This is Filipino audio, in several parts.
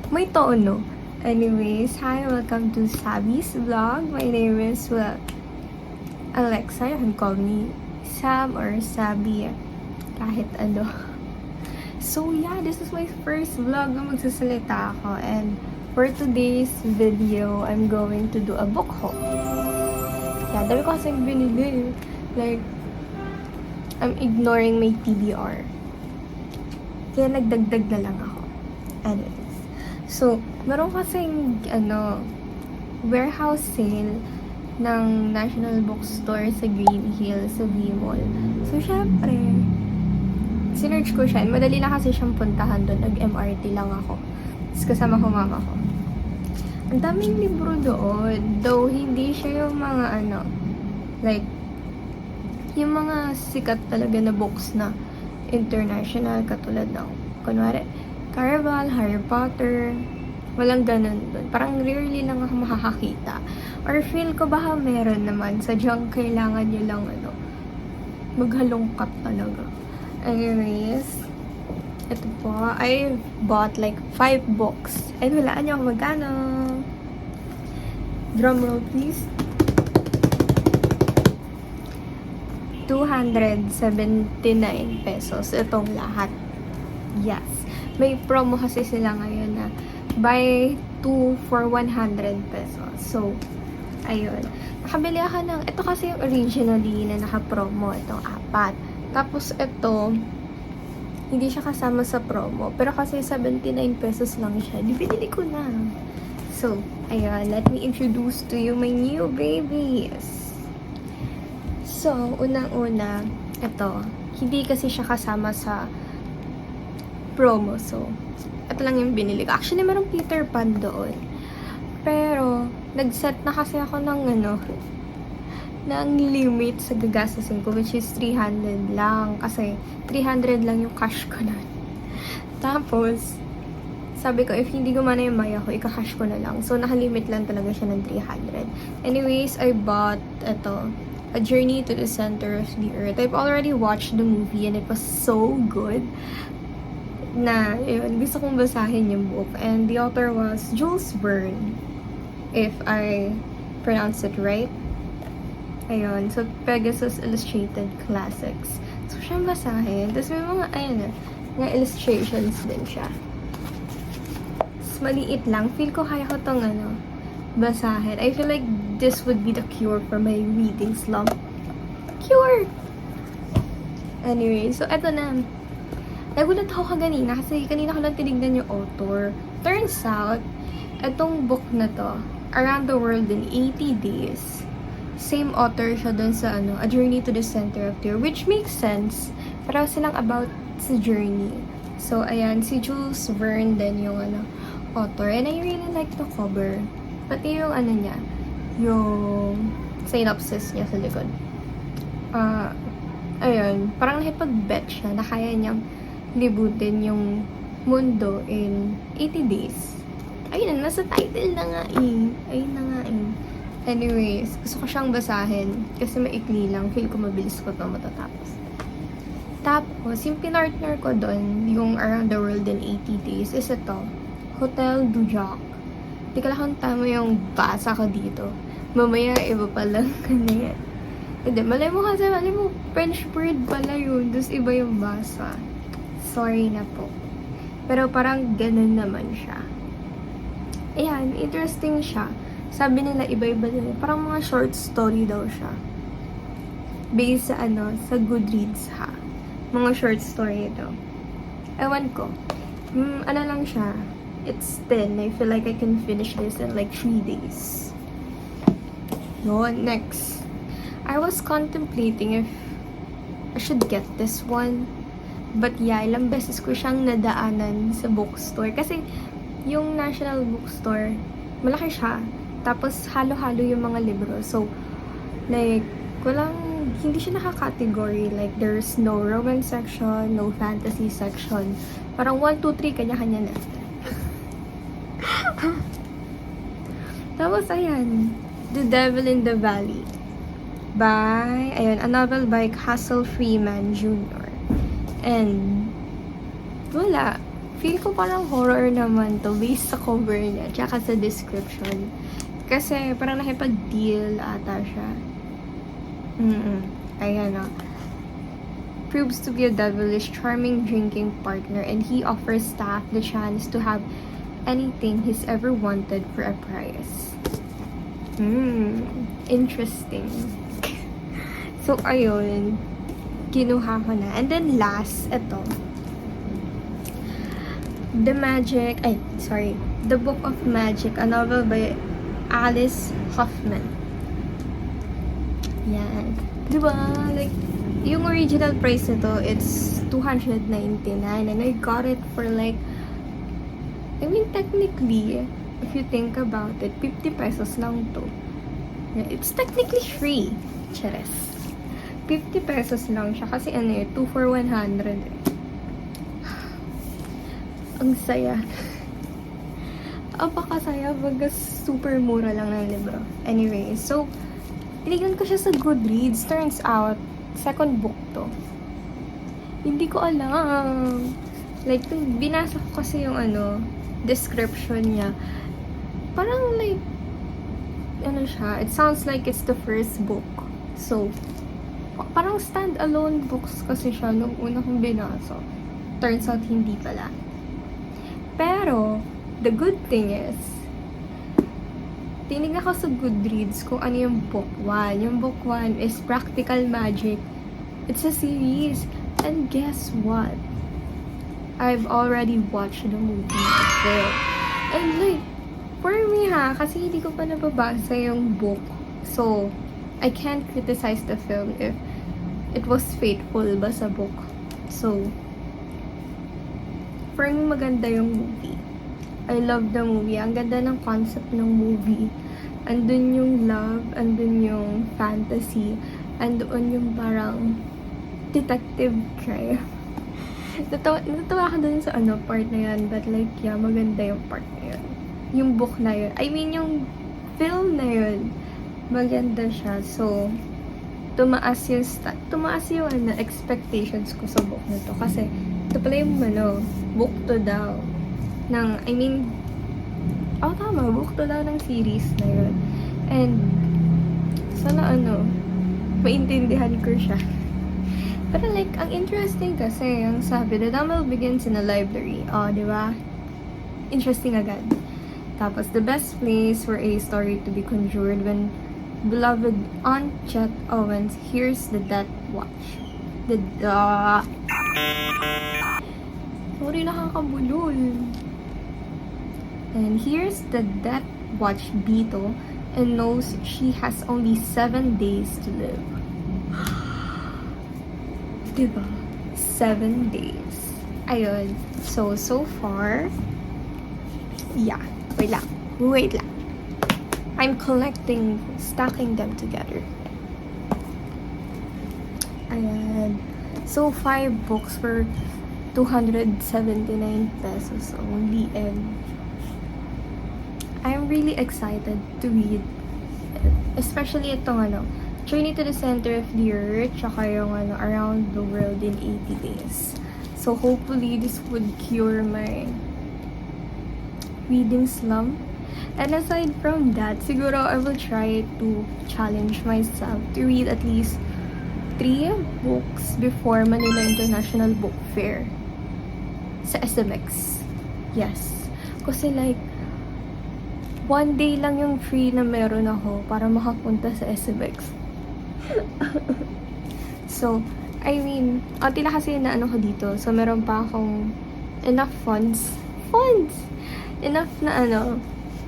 may tono. Anyways, hi, welcome to Sabi's vlog. My name is Alexa. You can call me Sam or Sabi, kahit ano. So yeah, this is my first vlog na magsasalita ako, and for today's video, I'm going to do a book haul. Yeah, dami ko kasing binili. Like, I'm ignoring my TBR. Kaya nagdagdag na lang ako. Anyways. So, meron kasing, warehouse sale ng National Bookstore sa Green Hills, sa V-Mall. So, syempre, sinerch ko siya. Madali na kasi siyang puntahan doon. Nag-MRT lang ako. Tapos kasama ko mama ko. Ang daming libro doon. Though, hindi siya yung mga yung mga sikat talaga na books na international, katulad ng, kunwari, Caraval, Harry Potter, walang ganun doon. Parang rarely lang ako makakakita. Or feel ko baka meron naman, sadyang kailangan nyo lang, maghalongkat talaga. Anyways, ito po, I bought like 5 books. And walaan nyo kung magkano. Drumroll please. 279 pesos itong lahat. Yes. May promo kasi sila ngayon na buy 2 for 100 pesos. So, ayun. Nakabili ako ng, ito kasi yung originally na naka-promo, itong 4. Tapos ito, hindi siya kasama sa promo. Pero kasi 79 pesos lang siya. Binili ko na. So, ayun. Let me introduce to you my new babies. So, unang-una, ito, hindi kasi siya kasama sa promo. So, ito lang yung binili ko. Actually, merong Peter Pan doon. Pero, nag-set na kasi ako ng ng limit sa gagastusin ko, which is 300 lang. Kasi, 300 lang yung cash ko na. Tapos, sabi ko, if hindi gumana yung maya ko, ika-cash ko na lang. So, nakalimit lang talaga siya ng 300. Anyways, I bought ito, A Journey to the Center of the Earth. I've already watched the movie and it was so good na yun, gusto kong basahin yung book. And the author was Jules Verne, if I pronounce it right. Ayun, so Pegasus Illustrated Classics. So siyang basahin. Tapos may mga, mga illustrations din siya. Tapos maliit lang. Feel ko kaya ko tong basahin. I feel like this would be the cure for my reading slump. Cure! Anyway, so eto na. Nagulat ako kanina kasi kanina ko lang tinignan yung author. Turns out, etong book na to, Around the World in 80 Days, same author siya dun sa A Journey to the Center of the Earth, which makes sense. Parang silang about sa journey. So, ayan, si Jules Verne din yung author. And I really like the cover. Pati yung niya, yung synopsis niya sa likod. Ayun, parang nakipag-bet siya na kaya niyang libutin yung mundo in 80 days. Ayun, nasa title na nga eh. Ayun na nga eh. Anyways, gusto ko siyang basahin kasi maikli lang. Feel ko mabilis ko ito matatapos. Tapos, yung pinartner ko doon, yung Around the World in 80 Days, is ito, Hotel du Lac. Hindi ko lang kung tama yung basa ko dito. Mamaya, iba palang yan. Hindi, malay mo French word pala yun. Tapos iba yung basa. Sorry na po. Pero parang ganun naman siya. Ayan, interesting siya. Sabi nila, iba-iba nila. Parang mga short story daw siya. Based sa sa Goodreads ha. Mga short story ito. Ewan ko. Lang siya. It's thin. I feel like I can finish this in like 3 days. Yun, next. I was contemplating if I should get this one. But yeah, ilang beses ko siyang nadaanan sa bookstore. Kasi yung National Bookstore, malaki siya. Tapos halo-halo yung mga libro. So, like, hindi siya naka-category. Like, there's no romance section, no fantasy section. Parang 1, 2, 3, kanya-kanya na. Tapos, ayan, The Devil in the Valley a novel by Castle Freeman Jr. And, wala. Feel ko parang horror naman to based sa cover niya, tsaka sa description. Kasi parang nakipag-deal ata siya. Ayan o. Proves to be a devilish, charming drinking partner, and he offers staff the chance to have anything he's ever wanted for a price. Interesting. So, ayun. Kinuha ko na. And then last, ito. The Book of Magic, a novel by Alice Hoffman. Yan. Diba? Like, yung original price nito, it's $299 and I got it for like, I mean, technically, if you think about it, 50 pesos lang to. Yeah, it's technically free. Chares. 50 pesos lang siya kasi 2 for 100 eh. Ang saya. Apakasaya, baga super mura lang ng libro. Anyway, so, tinignan ko siya sa Goodreads. Turns out, second book to. Hindi ko alam. Like, binasa ko kasi yung description niya. Parang like, siya, it sounds like it's the first book. So, parang stand-alone books kasi siya nung una kong binasa. Turns out, hindi pala. Pero, the good thing is, tinignan ko sa Goodreads kung ano yung book 1. Yung book 1 is Practical Magic. It's a series. And guess what? I've already watched the movie as well. And like, for me kasi hindi ko pa nababasa yung book. So, I can't criticize the film if it was faithful ba sa book. So, for me maganda yung movie. I love the movie. Ang ganda ng concept ng movie. Andun yung love, andun yung fantasy, andun yung parang detective crime. Natawa ka dun sa part na yan, but like, yeah, maganda yung part na yun. Yung book na yun. I mean, yung film na yun, maganda siya. So, tumaas yung expectations ko sa book na to. Kasi, ito pala yung book to daw. Tama, book to daw ng series na yun. And, sana maintindihan ko siya. Pero like, ang interesting kasi, ang sabi, the novel begins in a library. Di ba? Interesting agad. Tapos, the best place for a story to be conjured when beloved Aunt Chet Owens hears the Death Watch. Sorry, nakakabulol. And here's the Death Watch Beetle and knows she has only 7 days to live. Diba? 7 days. Ayun. So far, yeah. Wait lang. I'm stacking them together. Ayan. So, 5 books for 279 pesos only, and I'm really excited to read it. Especially itong Journey to the Center of the Earth, tsaka yung Around the World in 80 Days. So hopefully this would cure my reading slump. And aside from that, siguro I will try to challenge myself to read at least 3 books before Manila International Book Fair sa SMX. Yes. Kasi like, 1 day lang yung free na meron ako para makapunta sa SMX. So, I mean, tila kasi na ko dito. So, meron pa akong enough funds. Enough na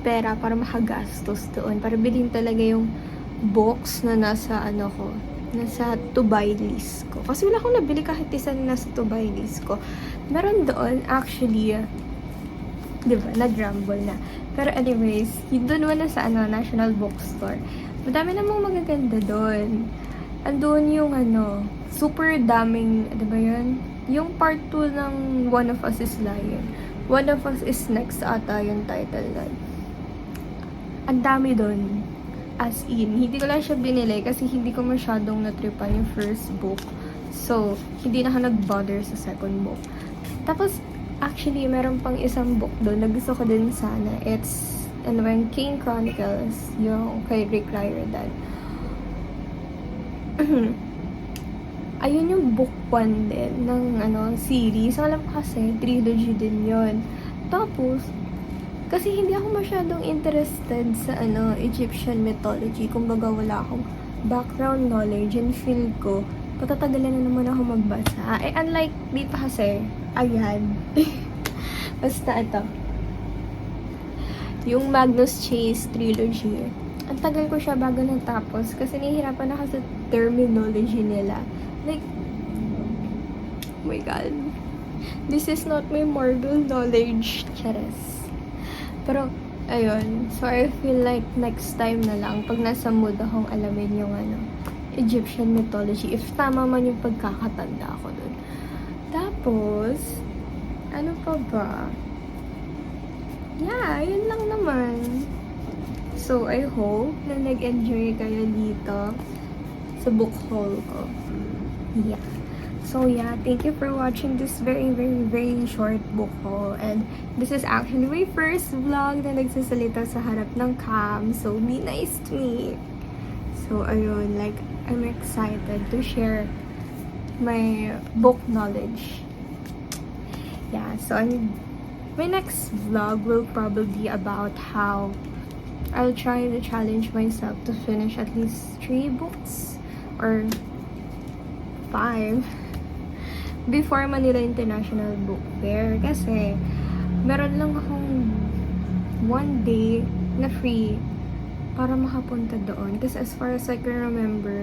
pera para makagastos doon. Para bilhin talaga yung books na nasa nasa to buy list ko. Kasi wala akong nabili kahit isa na nasa to buy list ko. Meron doon, actually, diba, nag-rumble na. Pero anyways, doon wala sa National Bookstore. Madami namang magaganda doon. Andun yung super daming, diba yun? Yung part 2 ng One of Us is Lying. One of Us is Next ata yung title nun. Ang dami doon. As in, hindi ko lang siya binili kasi hindi ko masyadong natripan yung first book. So, hindi na ako nag-bother sa second book. Tapos, Actually, meron pang isang book doon na gusto ko din sana. It's, ano ba, King Chronicles, yung kay Rick Riordan. Ayun yung book 1 din ng series. Alam ko kasi, trilogy din yon. Tapos, kasi hindi ako masyadong interested sa Egyptian mythology. Kumbaga wala akong background knowledge and feel ko, patatagalan na naman ako magbasa. Eh, unlike dito kasi, ayan. Basta ito. Yung Magnus Chase trilogy. Ang tagal ko siya bago natapos kasi nahihirapan ako sa terminology nila. Like, oh my god. This is not my Marvel knowledge. Chares. Pero, ayun. So, I feel like next time na lang, pag nasa mood akong alamin yung Egyptian mythology, if tama man yung pagkakatanda ko dun. Tapos, ano pa ba? Yeah, yun lang naman. So, I hope na nag-enjoy kayo dito sa book haul ko. Yeah. So, yeah, thank you for watching this very, very, very short book haul. And this is actually my first vlog na nagsasalita sa harap ng cam. So, be nice to me. So, ayun, like, I'm excited to share my book knowledge. Yeah, so my next vlog will probably be about how I'll try to challenge myself to finish at least 3 books or 5 before Manila International Book Fair. Kasi meron lang akong 1 day na free para makapunta doon. Kasi as far as I can remember,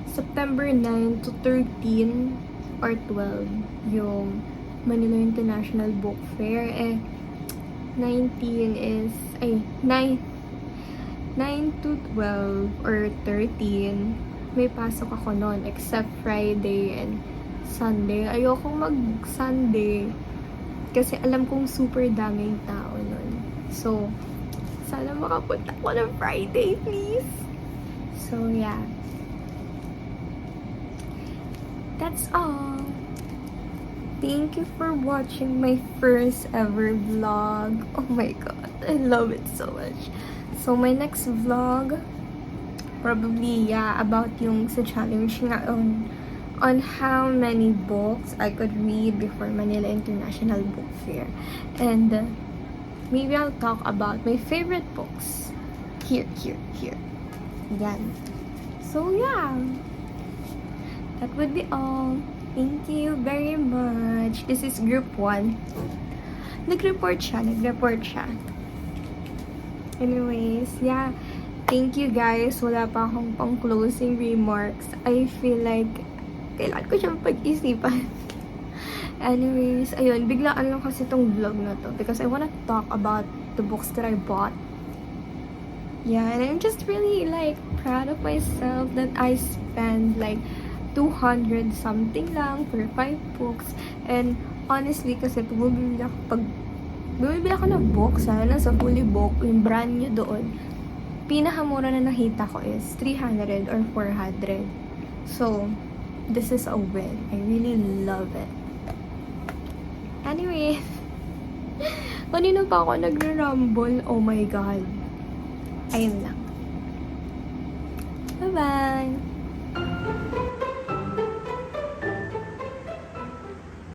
September 9 to 13 or 12 yung Manila International Book Fair. 19 is, 9 to 12 or 13, may pasok ako noon, except Friday and Sunday. Ayokong mag-Sunday kasi alam kong super daming tao noon. So, sana makapunta ko ng Friday, please. So, yeah. That's all. Thank you for watching my first ever vlog. Oh my god, I love it so much. So my next vlog, probably, yeah, about yung sa challenge nga on how many books I could read before Manila International Book Fair. And maybe I'll talk about my favorite books. Here. Yan. So yeah, that would be all. Thank you very much. This is group 1. Nag-report siya. Anyways, yeah. Thank you guys. Wala pa akong pang closing remarks. I feel like kailangan ko siyang pag-isipan. Anyways, ayun. Biglaan lang kasi tong vlog na to because I wanna talk about the books that I bought. Yeah, and I'm just really like proud of myself that I spent like 200 something lang for 5 books. And honestly, kasi pag bumibili ako ng book, sana sa fully book, yung brand new doon, pinakamura na nakita ko is 300 or 400. So, this is a win. I really love it. Anyway, kanina pa ako nagre-rumble. Oh my god. Ayun lang. Bye-bye!